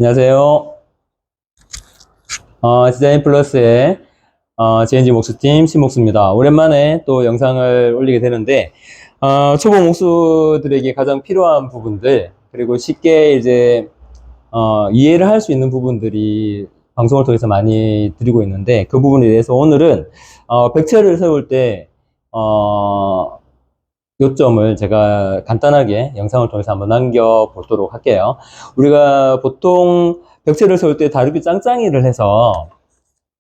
안녕하세요. 디자인 플러스의 JNG 목수팀 신목수입니다. 오랜만에 또 영상을 올리게 되는데, 초보 목수들에게 가장 필요한 부분들, 그리고 쉽게 이제, 이해를 할 수 있는 부분들이 방송을 통해서 많이 드리고 있는데, 그 부분에 대해서 오늘은, 벽체를 세울 때, 요점을 제가 간단하게 영상을 통해서 한번 남겨보도록 할게요. 우리가 보통 벽체를 세울 때 다루기 짱짱이를 해서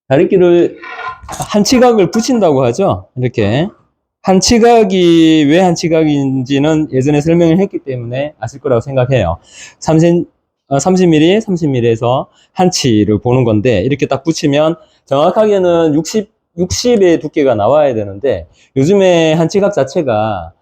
다루기를 한 치각을 붙인다고 하죠. 이렇게 한 치각이 왜 한 치각인지는 예전에 설명을 했기 때문에 아실 거라고 생각해요. 30mm, 30mm에서 한 치를 보는 건데 이렇게 딱 붙이면 정확하게는 60의 두께가 나와야 되는데 요즘에 한 치각 자체가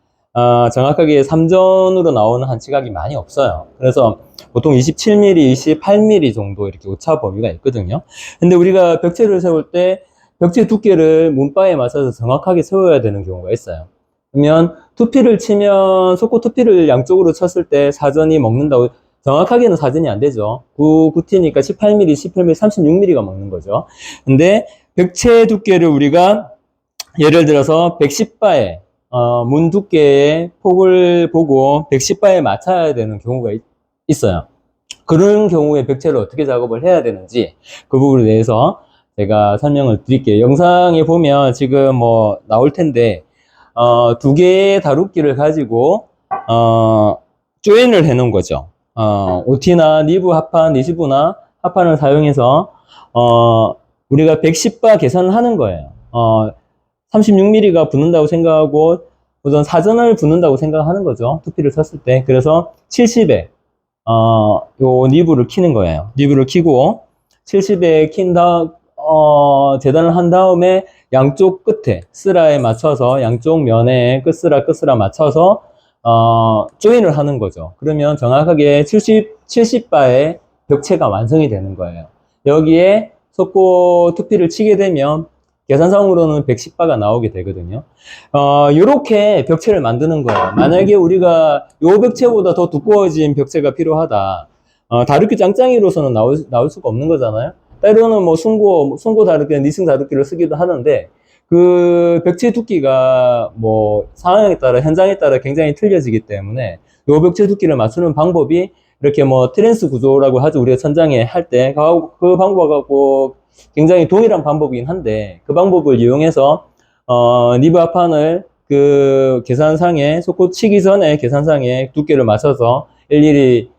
정확하게 3전으로 나오는 한 치각이 많이 없어요. 그래서 보통 27mm, 28mm 정도 이렇게 오차 범위가 있거든요. 근데 우리가 벽체를 세울 때 벽체 두께를 문바에 맞춰서 정확하게 세워야 되는 경우가 있어요. 그러면 투피를 치면 속고 투피를 양쪽으로 쳤을 때 사전이 먹는다고 정확하게는 사전이 안 되죠. 9T니까 18mm, 18mm, 36mm가 먹는 거죠. 근데 벽체 두께를 우리가 예를 들어서 110바에 문 두께의 폭을 보고 110바에 맞춰야 되는 경우가 있어요. 그런 경우에 벽체를 어떻게 작업을 해야 되는지 그 부분에 대해서 제가 설명을 드릴게요. 영상에 보면 지금 뭐 나올 텐데 두 개의 다루기를 가지고 조인을 해 놓은 거죠. OT나 니브 합판, 리시브나 합판을 사용해서 우리가 110바 계산을 하는 거예요. 36mm가 붙는다고 생각하고 우선 사전을 붙는다고 생각하는 거죠. 투피를 쳤을 때. 그래서 70에 요 니브를 키는 거예요. 니브를 키고 70에 킨 다음 재단을 한 다음에 양쪽 끝에 스라에 맞춰서 양쪽 면에 끝스라 맞춰서 조인을 하는 거죠. 그러면 정확하게 70바의 벽체가 완성이 되는 거예요. 여기에 속고 투피를 치게 되면 계산상으로는 110바가 나오게 되거든요. 요렇게 벽체를 만드는 거예요. 만약에 우리가 요 벽체보다 더 두꺼워진 벽체가 필요하다. 다루기 짱짱이로서는 나올 수가 없는 거잖아요. 때로는 뭐 순고 다루기나 니승 다루기를 쓰기도 하는데, 그 벽체 두께가 뭐 상황에 따라, 현장에 따라 굉장히 틀려지기 때문에 요 벽체 두께를 맞추는 방법이 이렇게 뭐 트랜스 구조라고 하죠. 우리가 천장에 할 때. 그 방법하고 굉장히 동일한 방법이긴 한데 그 방법을 이용해서 니브 합판을 그 계산상에 속고 치기 전에 계산상에 두께를 맞춰서 일일이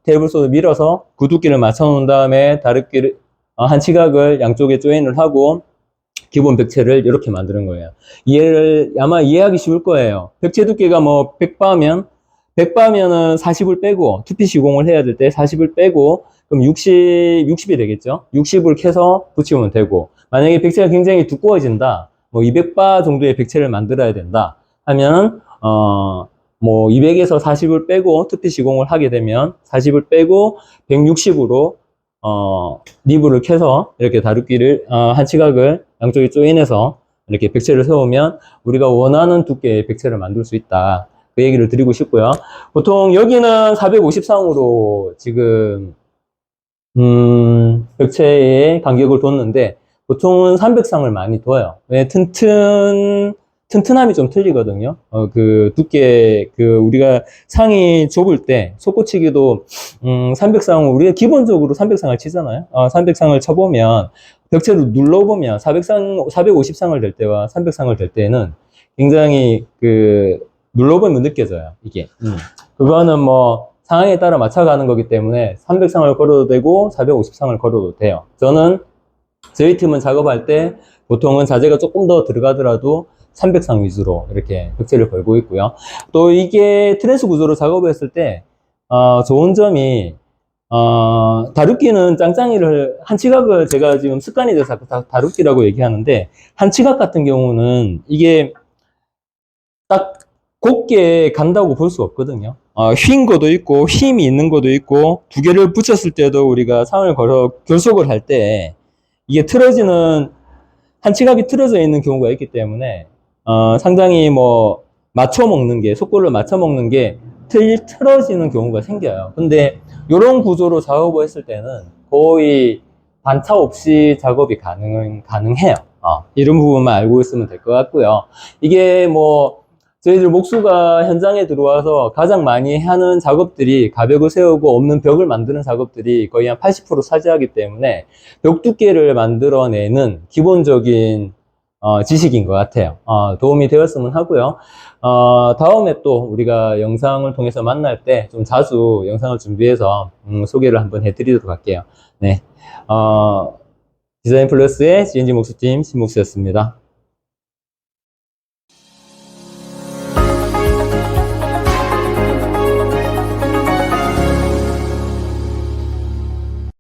테이블 속에 밀어서 그 두께를 맞춰 놓은 다음에 다루기를 한 치각을 양쪽에 조인을 하고 기본 벽체를 이렇게 만드는 거예요. 아마 이해하기 쉬울 거예요. 벽체 두께가 뭐 100바면은 40을 빼고 투피 시공을 해야 될 때 40을 빼고 그럼 60이 되겠죠? 60을 캐서 붙이면 되고, 만약에 벽체가 굉장히 두꺼워진다, 뭐 200바 정도의 벽체를 만들어야 된다 하면, 뭐 200에서 40을 빼고 투피 시공을 하게 되면 40을 빼고 160으로, 니브를 캐서 이렇게 다루기를, 한 치각을 양쪽에 조인해서 이렇게 벽체를 세우면 우리가 원하는 두께의 벽체를 만들 수 있다. 그 얘기를 드리고 싶고요. 보통 여기는 450상으로 지금 벽체의 간격을 뒀는데 보통은 300상을 많이 둬요. 왜 튼튼함이 좀 틀리거든요. 그 두께, 우리가 상이 좁을 때 속고치기도 300상을 우리가 기본적으로 300상을 치잖아요. 300상을 쳐보면 벽체를 눌러보면 450상을 될 때와 300상을 될 때는 굉장히 눌러보면 느껴져요, 이게. 그거는 뭐 상황에 따라 맞춰가는 거기 때문에 300상을 걸어도 되고 450상을 걸어도 돼요. 저희 팀은 작업할 때 보통은 자재가 조금 더 들어가더라도 300상 위주로 이렇게 벽체를 걸고 있고요. 또 이게 트랜스 구조로 작업을 했을 때 좋은 점이 다루기는 짱짱이를 한 치각을 제가 지금 습관이 돼서 다루기라고 얘기하는데, 한 치각 같은 경우는 이게 딱 곱게 간다고 볼 수 없거든요. 휜 것도 있고 힘이 있는 것도 있고, 두 개를 붙였을 때도 우리가 상을 걸어 결속을 할 때 이게 한 치각이 틀어져 있는 경우가 있기 때문에 상당히 속골을 맞춰 먹는 게 틀어지는 경우가 생겨요. 근데 이런 구조로 작업을 했을 때는 거의 반차 없이 작업이 가능해요. 이런 부분만 알고 있으면 될 것 같고요. 이게 뭐 저희들 목수가 현장에 들어와서 가장 많이 하는 작업들이 가벽을 세우고 없는 벽을 만드는 작업들이 거의 한 80% 차지하기 때문에 벽 두께를 만들어내는 기본적인 지식인 것 같아요. 도움이 되었으면 하고요. 다음에 또 우리가 영상을 통해서 만날 때 좀 자주 영상을 준비해서 소개를 한번 해드리도록 할게요. 네. 디자인 플러스의 GNG 목수팀 신목수였습니다.